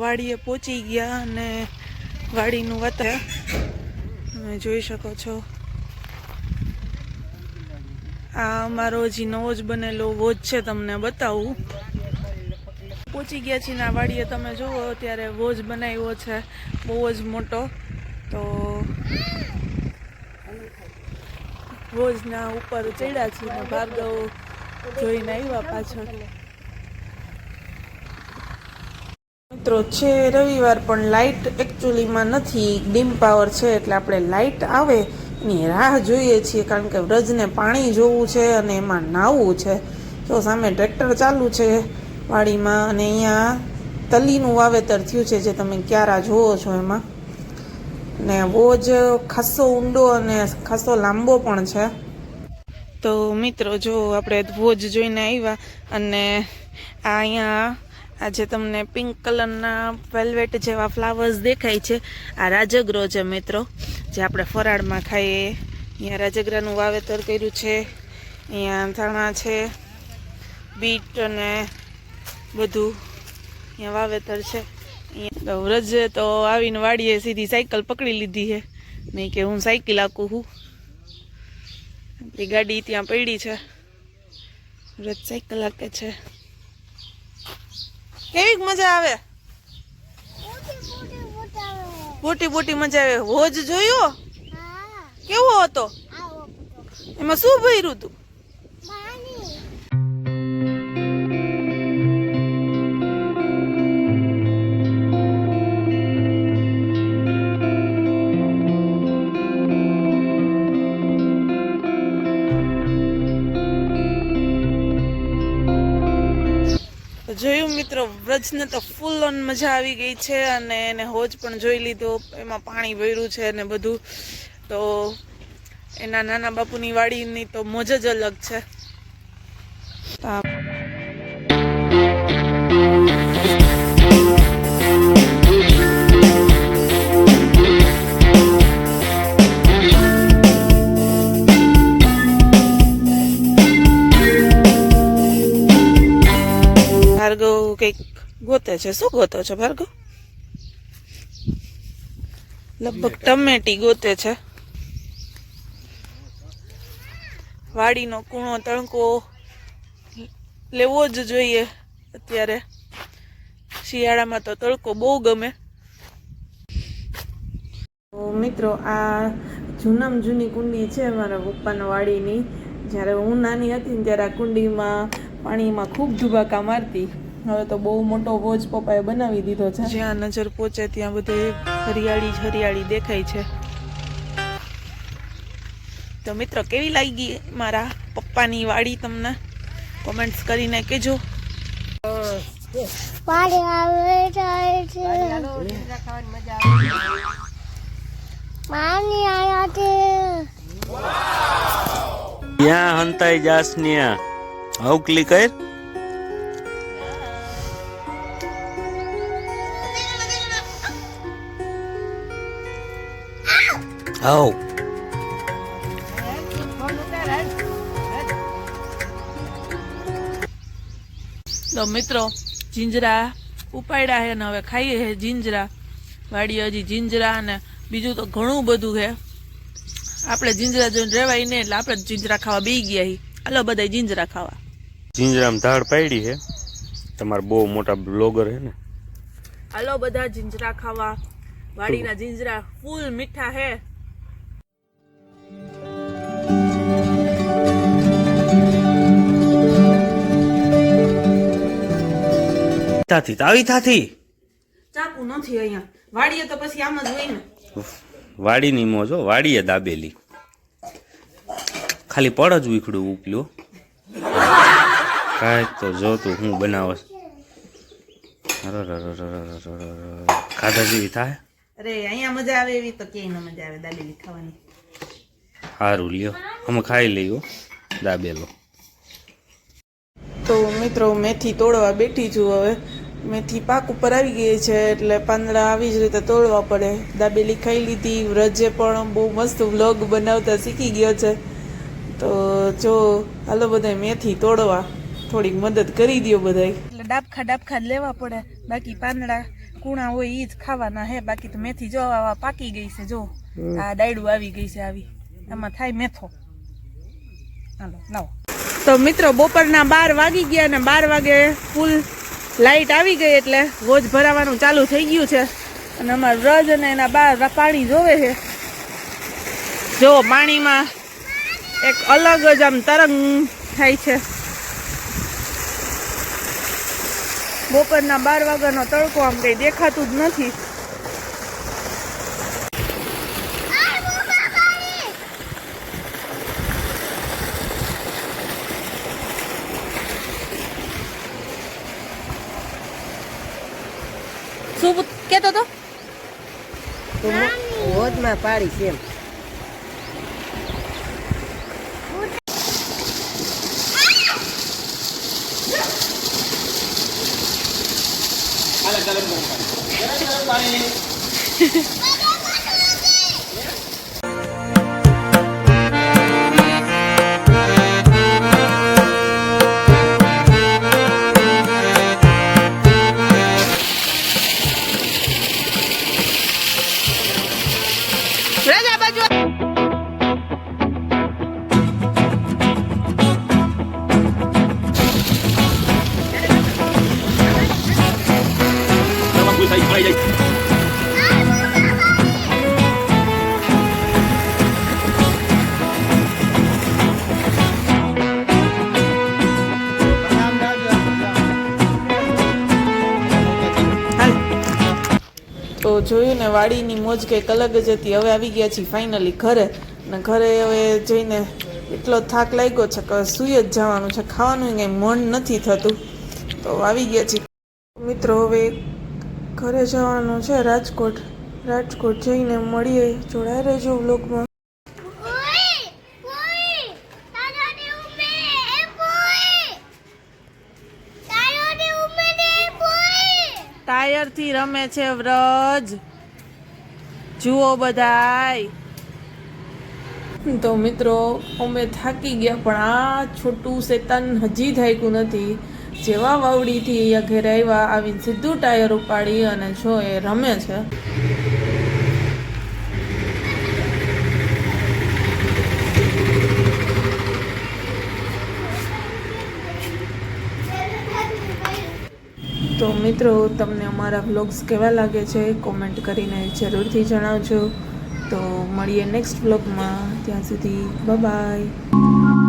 વાડીએ પહોંચી ગયા અને વાડીનું વાતાવરણ તમે જોઈ શકો છો। આ અમારો હજી નવો જ બનેલો વોચ છે, તમને બતાવું। પહોંચી ગયા છીએ આ વાડીએ, તમે જુઓ ત્યારે વોચ બનાવ્યો છે બહુ જ મોટો। તો વોચના ઉપર ચડ્યા છીએ ને ભાર્ગવ જોઈને આવ્યા પાછળ। મિત્રો છે રવિવાર, પણ લાઇટ એકચ્યુઅલીમાં નથી, ડીમ પાવર છે, એટલે આપણે લાઇટ આવે એની રાહ જોઈએ છીએ, કારણ કે વ્રજને પાણી જોવું છે અને એમાં નાહવું છે। તો સામે ટ્રેક્ટર ચાલુ છે વાડીમાં, અને અહીંયા તલીનું વાવેતર થયું છે, જે તમે ક્યારા જોવો છો એમાં। ને વોજ ખાસો ઊંડો અને ખાસો લાંબો પણ છે। તો મિત્રો જો આપણે વોજ જોઈને આવ્યા, અને આ અહીંયા આજે તમને પિંક કલરના વેલ્વેટ જેવા ફ્લાવર્સ દેખાય છે, આ રાજગરો છે મિત્રો, જે આપણે ફરાળમાં ખાઈએ। અહીંયા રાજગરાનું વાવેતર કર્યું છે, અહીંયા ધાણા છે, બીટ અને બધું અહીંયા વાવેતર છે। અહીંયા વ્રજ તો આવીને વાડીએ સીધી સાયકલ પકડી લીધી છે, મેં કે હું સાયકલ આકું હું, આપણી ગાડી ત્યાં પડી છે, વ્રજ સાયકલ હાકે છે। કેવી મજા આવે? બોટી બોટી મજા આવે। હોજ જોયો કેવો હતો? એમાં શું ભર્યું તું? જોયું મિત્રો, વ્રજને તો ફૂલ ઓન મજા આવી ગઈ છે, અને એને હોજ પણ જોઈ લીધો, એમાં પાણી ભર્યું છે ને બધું। તો એના નાના બાપુની વાડીની તો મોજ જ અલગ છે। ભાર્ગવ કઈક ગોતે છે, શું ગોતો છો ભાર્ગવ? લગભગ ટમેટી ગોતે છે। વાડીનો કૂણો તણકો લેવો જ જોઈએ અત્યારે, શિયાળામાં તો તડકો બહુ ગમે। તો મિત્રો આ જૂનામાં જૂની કુંડી છે મારા પપ્પાના વાડીની। જ્યારે હું નાની હતી ને ત્યારે આ કુંડીમાં પાણીમાં ખૂબ ધુબાકા મારતી। હવે તો બહુ મોટો વોચ પપ્પાએ બનાવી દીધો છે, જ્યાં નજર પહોંચે ત્યાં બધે હરિયાળી જ હરિયાળી દેખાય છે। તો મિત્રો કેવી લાગી મારા પપ્પાની વાડી, તમને કોમેન્ટ્સ કરીને કહેજો। ત્યાં હંતાઈ જાસ ને આવ ક્લિક કર, આવ તો મિત્રો જીંજરા ઉપાડ્યા છે ને હવે ખાઈએ છે જીંજરા। વાડી હજી જીંજરા અને બીજું તો ઘણું બધું છે, આપણે જીંજરા જોઈને રહેવાય નહીં, એટલે આપણે જીંજરા ખાવા બેસી ગયા। હાલો બધા જીંજરા ખાવા। જીંજરામાં ધાડ પાડી છે, તમારે બહુ મોટા બ્લોગર છે ને, હાલો બધા જીંજરા ખાવા। વાડીના જીંજરા ફૂલ મીઠા છે। થાથી તાવી થાથી ચાકુ નથી અહીંયા વાડીએ, તો પછી આમ જ હોય ને। વાડીની મોજ હો, વાડીએ દાબેલી, ખાલી પડ જ ઉખડું ઉપલ્યો, કાંઈક તો જોતું હું બનાવસ। ખાધા જેવી થાય? અરે અહીંયા મજા આવે એવી તો ક્યાંય ન મજા આવે દાબેલી ખાવાની। સારું લ્યો, અમે ખાઈ લઈએ દાબેલો। તો મિત્રો મેથી તોડવા બેઠી છું। હવે મેથી પાક ઉપર આવી ગઈ છે, એટલે પાંદડા આવી જ રીતે તોડવા પડે। દાબેલી ખાઈ લીધી, વ્રજે પણ બહુ મસ્ત વ્લોગ બનાવતા શીખી ગયો છે। તો જો હાલો બધા મેથી તોડવા, થોડીક મદદ કરી દો બધાય। એટલે ડાબખા લેવા પડે, બાકી પાંદડા કુણા હોય ઈ જ ખાવાના હે, બાકી તો મેથી જો આવા પાકી ગઈ છે. જો આ ડાયડું આવી ગઈ છે, આવી એમાં થાય મેથો. હાલો લાવો. તો મિત્રો બપોરના 12 વાગી ગયા ને 12 વાગે ફૂલ લાઈટ આવી ગઈ એટલે વોજ ભરાવાનું ચાલુ થઈ ગયું છે. અને અમારા વ્રજ અને એના બહાર પાણી જોવે છે. જો પાણીમાં એક અલગ જ આમ તરંગ થાય છે. બપોરના 12 વાગ્યાનો તડકો આમ કઈ દેખાતું જ નથી. શું કેતો તો? હોદમાં પાડી છે એમ. રાજા બાજુ તો જોયું ને વાડીની મોજ કંઈક અલગ જ હતી. હવે આવી ગયા છીએ ફાઇનલી ઘરે. અને ઘરે હવે જઈને એટલો થાક લાગ્યો છે કે સૂઈ જ જવાનું છે. ખાવાનું કંઈ મન નથી થતું. તો આવી ગયા છીએ મિત્રો. હવે ઘરે જવાનું છે રાજકોટ. રાજકોટ જઈને મળીએ. જોડાઈ રહેજો વ્લોગમાં. ટાયર થી રમે છે વ્રજ, જુઓ બધાય. તો મિત્રો અમે થાકી ગયા, પણ આ છોટું શેતાન હજી થાક્યું નથી. જેવા વાવડીથી અહીંયા ઘરે આવ્યા, આવીને સીધું ટાયર ઉપાડી અને જો એ રમે છે. તો મિત્રો તમને અમારા વ્લોગ્સ કેવા લાગે છે કોમેન્ટ કરીને જરૂરથી જણાવજો. તો મળીએ નેક્સ્ટ વ્લોગમાં. ત્યાં સુધી બાય બાય.